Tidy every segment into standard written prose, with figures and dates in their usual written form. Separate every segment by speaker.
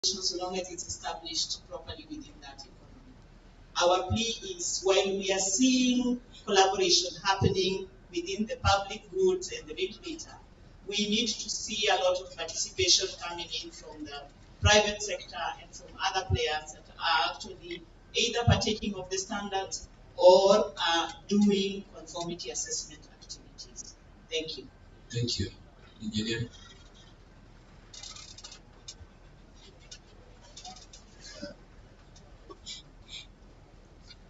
Speaker 1: so long as it's established properly within that economy. Our plea is, while we are seeing collaboration happening within the public goods and the regulator, we need to see a lot of participation coming in from the private sector and from other players that are actually either partaking of the standards or doing conformity assessment activities. Thank you.
Speaker 2: Thank you. Engineer.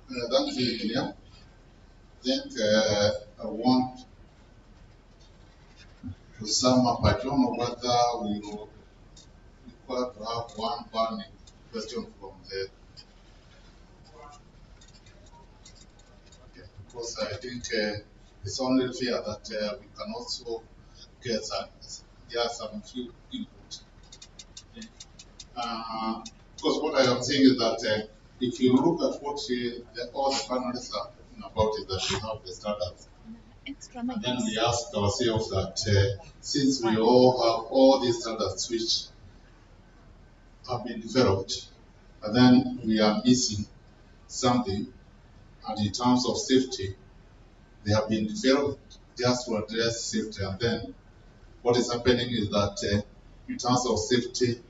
Speaker 3: Thank you, Engineer. I think I want to sum up. I don't know whether we will require to have one burning question from the because I think it's only fair that we can also get some few input. Because what I am saying is that if you look at what all the panelists are talking about is that we have the standards. And then we ask ourselves that since we all have all these standards which have been developed, and then we are missing something, and in terms of safety, they have been developed just to address safety, and then what is happening is that in terms of safety,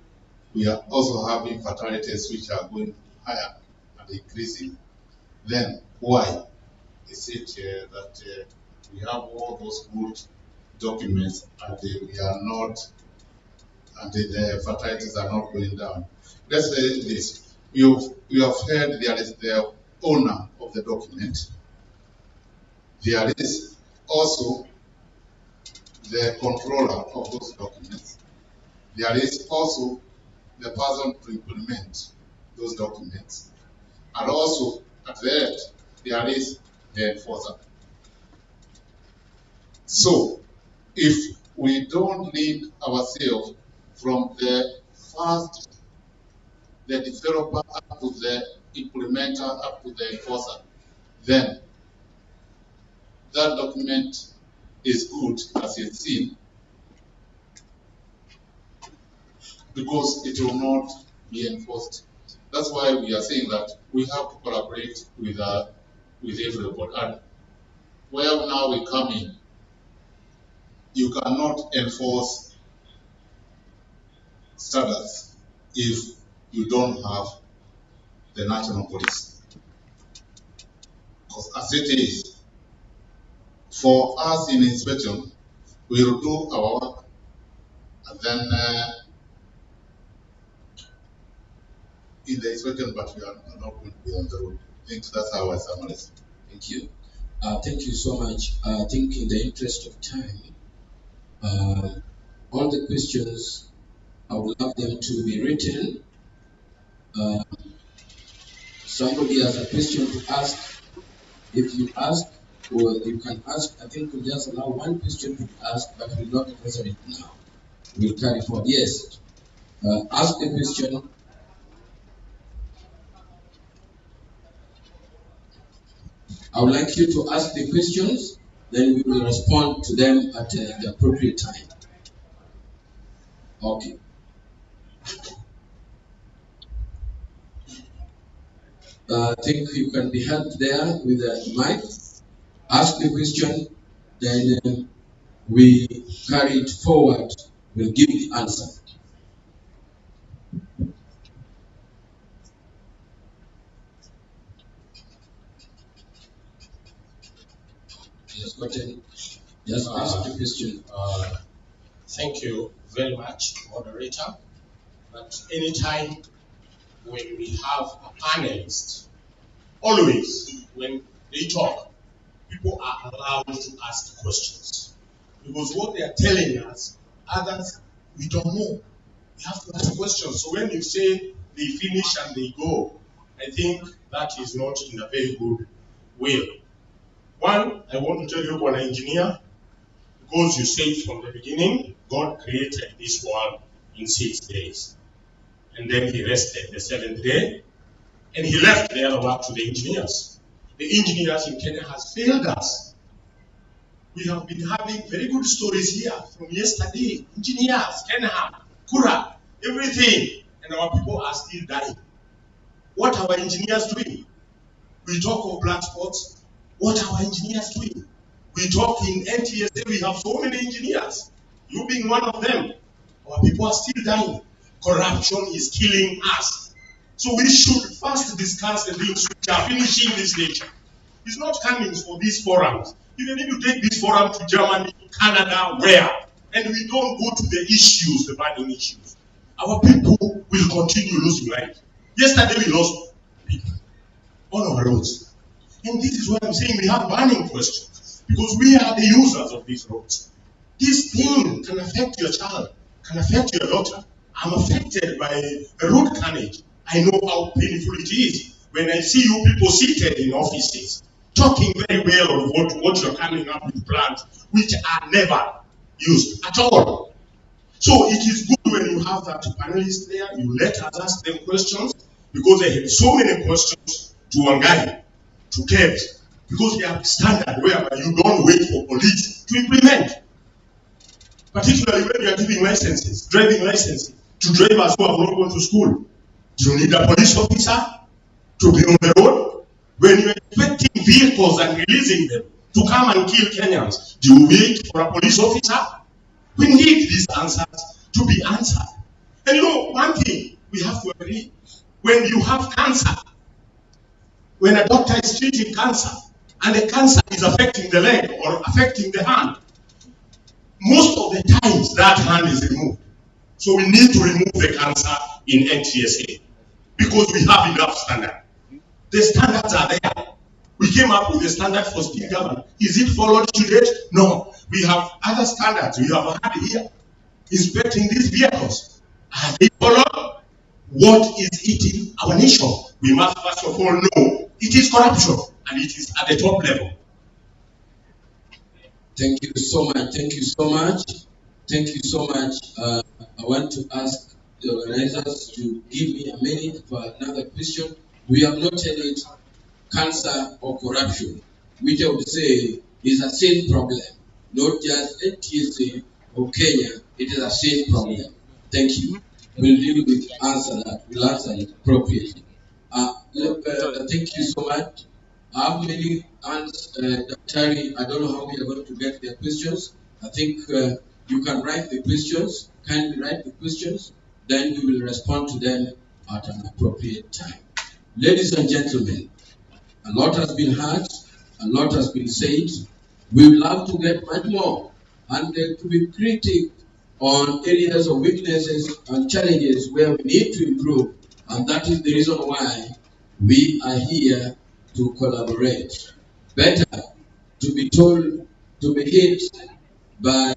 Speaker 3: we are also having fatalities which are going higher and increasing. Then why is it that we have all those good documents and we are not, and the fatalities are not going down? Let's say this: you have heard there is the owner of the document. There is also the controller of those documents. There is also the person to implement those documents. And also, at the end, there is the enforcer. So, if we don't link ourselves from the first, the developer up to the implementer, up to the enforcer, then that document is good as it's seen, because it will not be enforced. That's why we are saying that we have to collaborate with everybody. And where now we come in, you cannot enforce standards if you don't have the national police. Because as it is, for us in inspection, we will do our work, and then in the inspection, but we are not going to be on the road. I think that's how I summarize.
Speaker 2: Thank you. Thank you so much. I think in the interest of time, all the questions, I would love them to be written. Somebody has a question to ask. If you ask, or you can ask, I think we'll just allow one question to be asked, but we'll not answer it now. We'll carry forward. Yes. Ask the question. I would like you to ask the questions, then we will respond to them at the appropriate time. Okay. I think you can be helped there with the mic. Ask the question, then we carry it forward. We'll give the answer. Just ask the question.
Speaker 4: Thank you very much, moderator. But anytime when we have a panelist, always when they talk, people are allowed to ask questions. Because what they are telling us, others, we don't know. We have to ask questions. So when you say they finish and they go, I think that is not in a very good way. One, I want to tell you, an engineer, because you said from the beginning, God created this world in 6 days. And then he rested the 7th day, and he left the other work to the engineers. The engineers in Kenya has failed us. We have been having very good stories here from yesterday. Engineers, Kenya, Kura, everything. and our people are still dying. What are our engineers doing? We talk of black spots. What are our engineers doing? We talk in NTSA, we have so many engineers. You being one of them. Our people are still dying. Corruption is killing us. So we should first discuss the things which are finishing this nation. It's not coming for these forums. Even if you take this forum to Germany, Canada, where, and we don't go to the issues, the burning issues, our people will continue losing life. Yesterday we lost people on our roads. And this is why I'm saying we have burning questions, because we are the users of these roads. This thing can affect your child, can affect your daughter. I'm affected by road carnage. I know how painful it is when I see you people seated in offices, talking very well of what you're coming up with plans, which are never used at all. So it is good when you have that panelist there, you let us ask them questions, because they have so many questions to Wangari, to Kebs, because they have standard whereby you don't wait for police to implement. Particularly when you are giving licenses, driving licenses, to drivers who have not gone to school. Do you need a police officer to be on the road? When you're expecting vehicles and releasing them to come and kill Kenyans, do you wait for a police officer? We need these answers to be answered. And you know, one thing we have to agree, when you have cancer, when a doctor is treating cancer, and the cancer is affecting the leg or affecting the hand, most of the times that hand is removed. So we need to remove the cancer in NTSA, because we have enough standard. The standards are there. We came up with the standard for speed government. Is it followed to date? No. We have other standards. We have had here inspecting these vehicles. Are they followed? What is eating our nation? We must first of all know it is corruption, and it is at the top level.
Speaker 2: Thank you so much. Thank you so much. Thank you so much. I want to ask the organizers to give me a minute for another question. We have noted it, cancer or corruption, which I would say is a same problem, not just NTSA or Kenya. It is a same problem. Thank you. We'll deal with answer that. We'll answer it appropriately. Thank you so much. How many Daktari, I don't know how we are going to get their questions. I think you can write the questions, kindly write the questions, then we will respond to them at an appropriate time. Ladies and gentlemen, a lot has been heard, a lot has been said. We would love to get much more, and to be critical on areas of weaknesses and challenges where we need to improve, and that is the reason why we are here to collaborate. Better to be told, to be hit by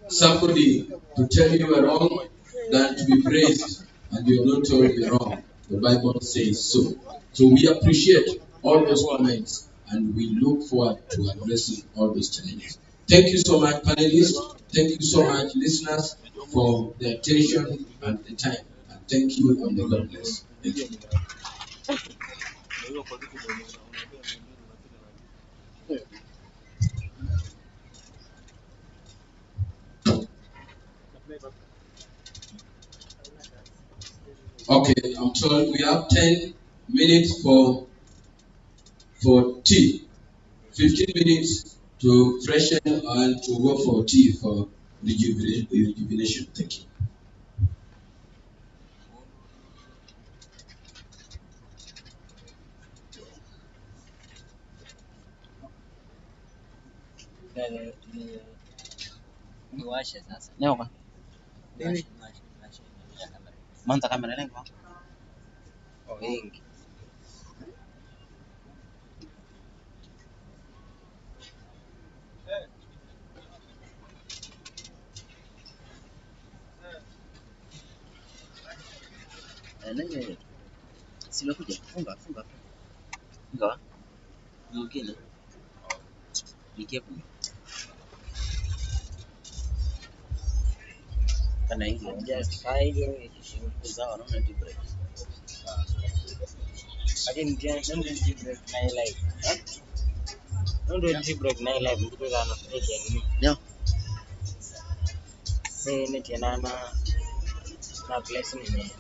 Speaker 2: somebody to tell you are wrong than to be praised and you're not told you're wrong. The Bible says so. So we appreciate all those comments and we look forward to addressing all those challenges. Thank you so much, panelists. Thank you so much, listeners, for the attention and the time. And thank you and the God bless. Thank you. Okay, I'm told we have 10 minutes for tea, 15 minutes to freshen and to go for tea for rejuvenation. Thank you.
Speaker 5: Niwashe sasa. Leo kwa. Manta kamera lengo. Wengi. Nani? Sina kuja. Funga. Funga. Mwingine. Nikiapo. Kana hivi just fighting kuzao naona deep break. Again don't deep break my life. Don't do deep break my life because I'm not taking. No. Say net yana na blessing me.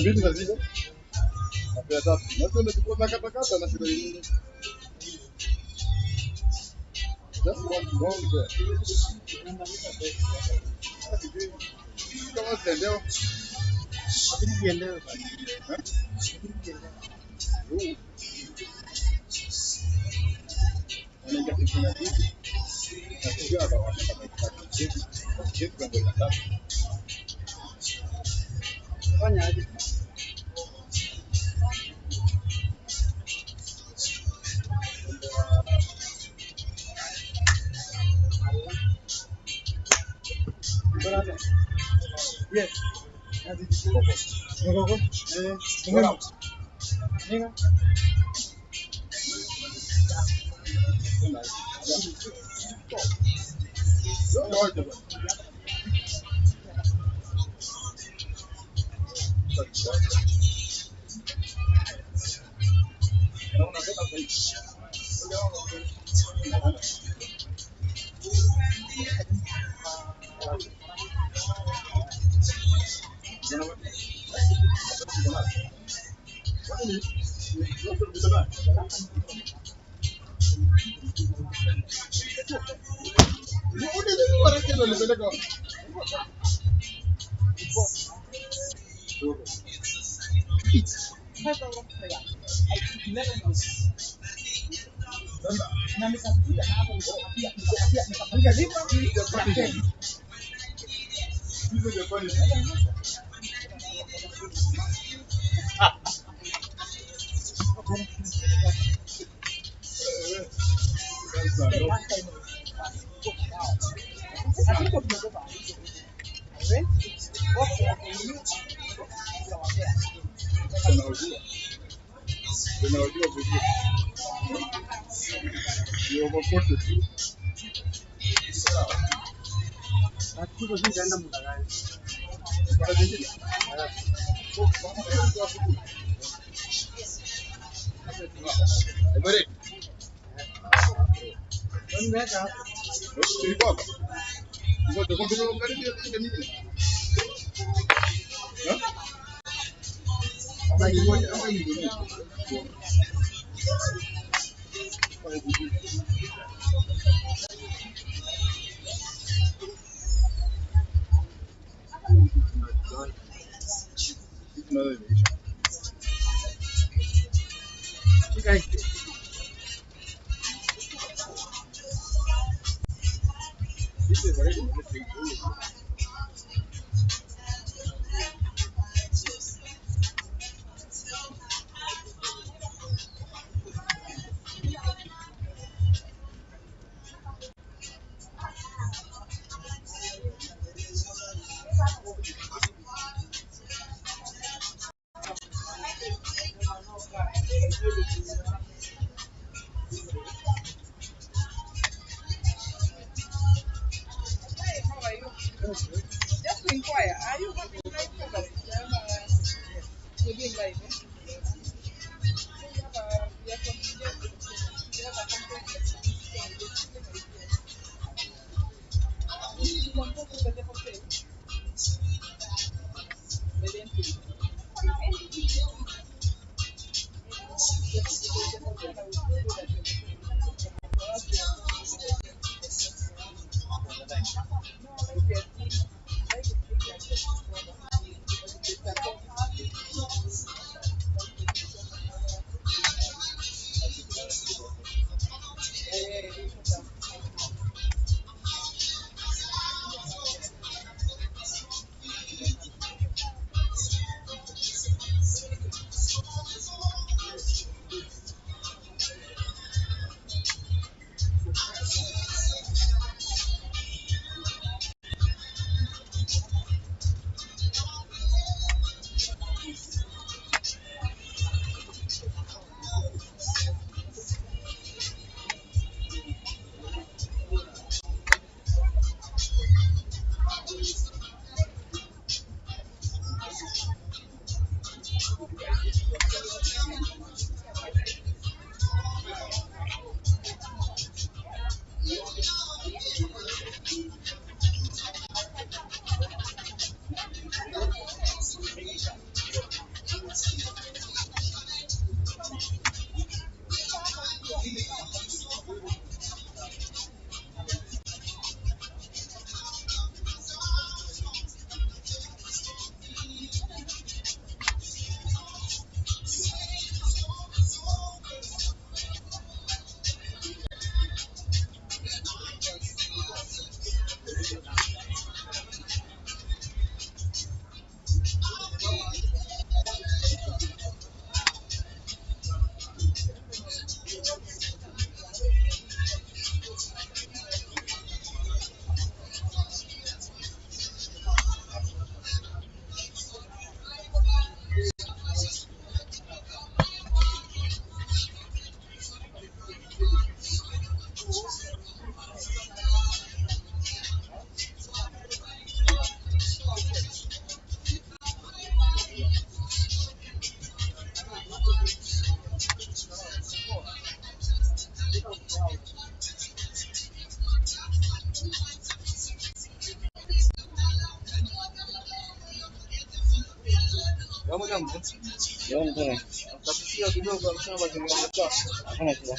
Speaker 6: mbili na zile na pia tatu na tena tulikuwa tunakata na shida nyingine just one there kama tendeo lakini kiendeo fanyaje yes Gogo. Venga. Kamu jambo?
Speaker 5: Leo ndio.
Speaker 6: Takusikia kidogo amesema mazingira machafu.
Speaker 5: Hakuna shida.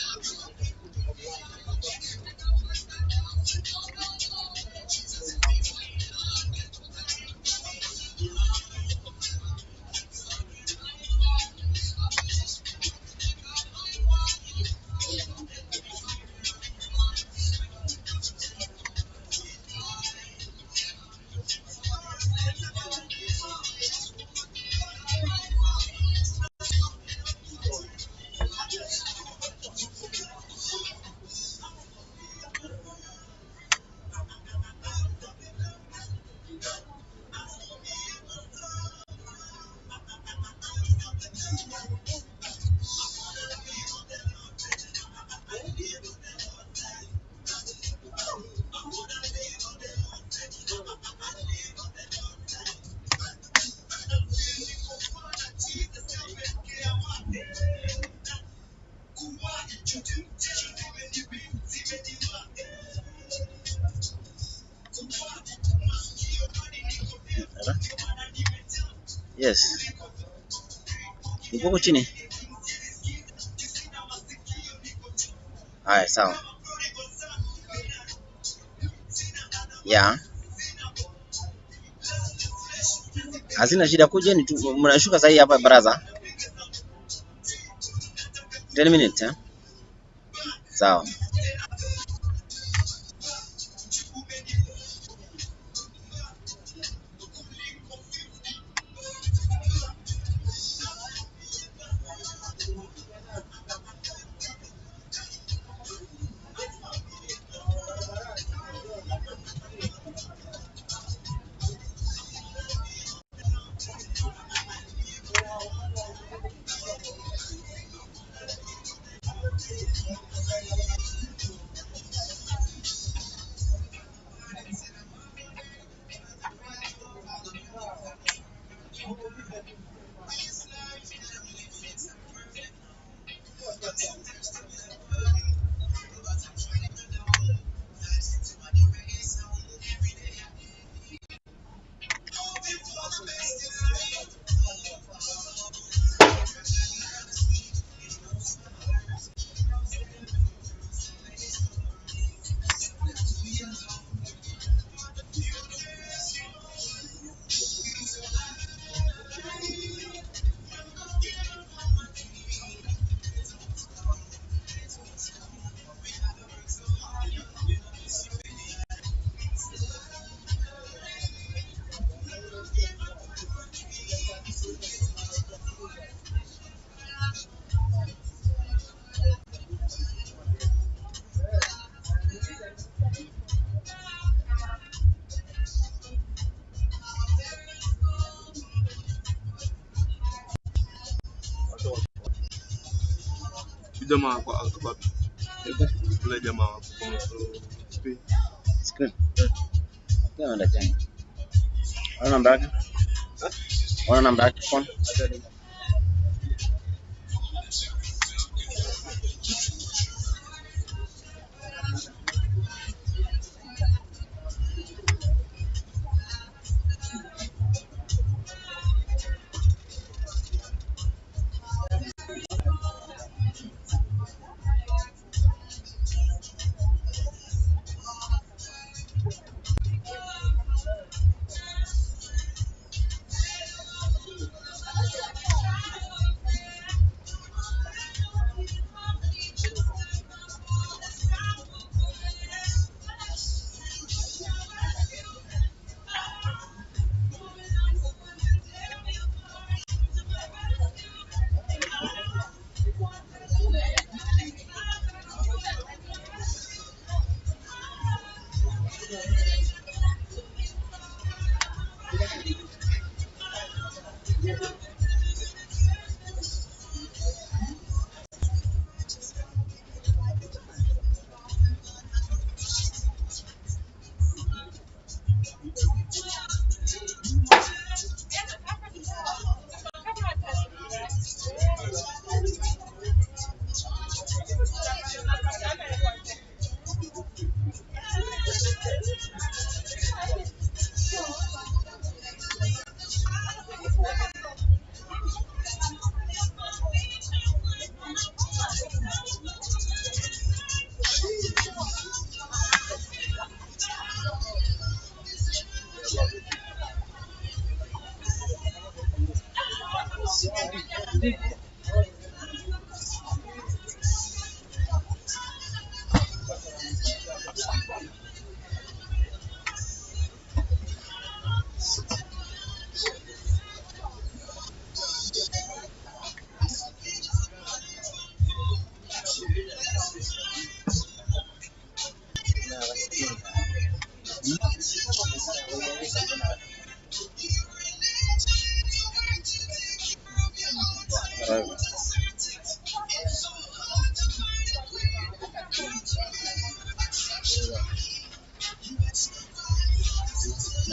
Speaker 5: Yes. Uko chini? Haya, sawa. Ya. Hazina shida, kujeni tu, mnashuka sasa hapa baraza. 10 minutes, eh? Sawa.
Speaker 6: Jamaa kwa alphabet. Yule jamaa kwa screen.
Speaker 5: Screen. Ndio ndio tena. Ona namba yake. Ona namba yake phone.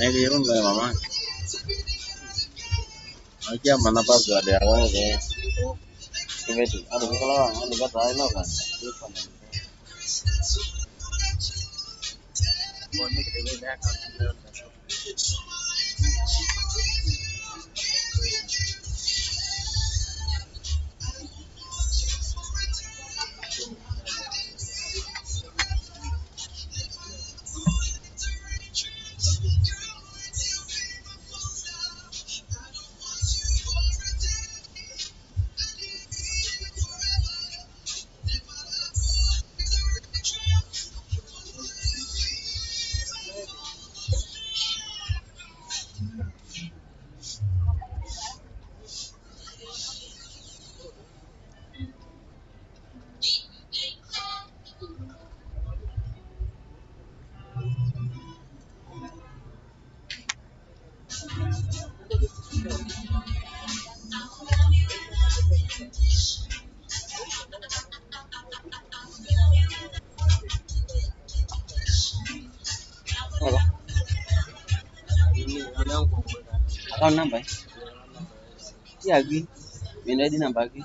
Speaker 5: Naikirun loh mama. Aja mana pas gak ada awal deh. Itu ada kalau ada kata lain kan. Apa? Account number? Iya, Gi. Minta di nambah, Gi.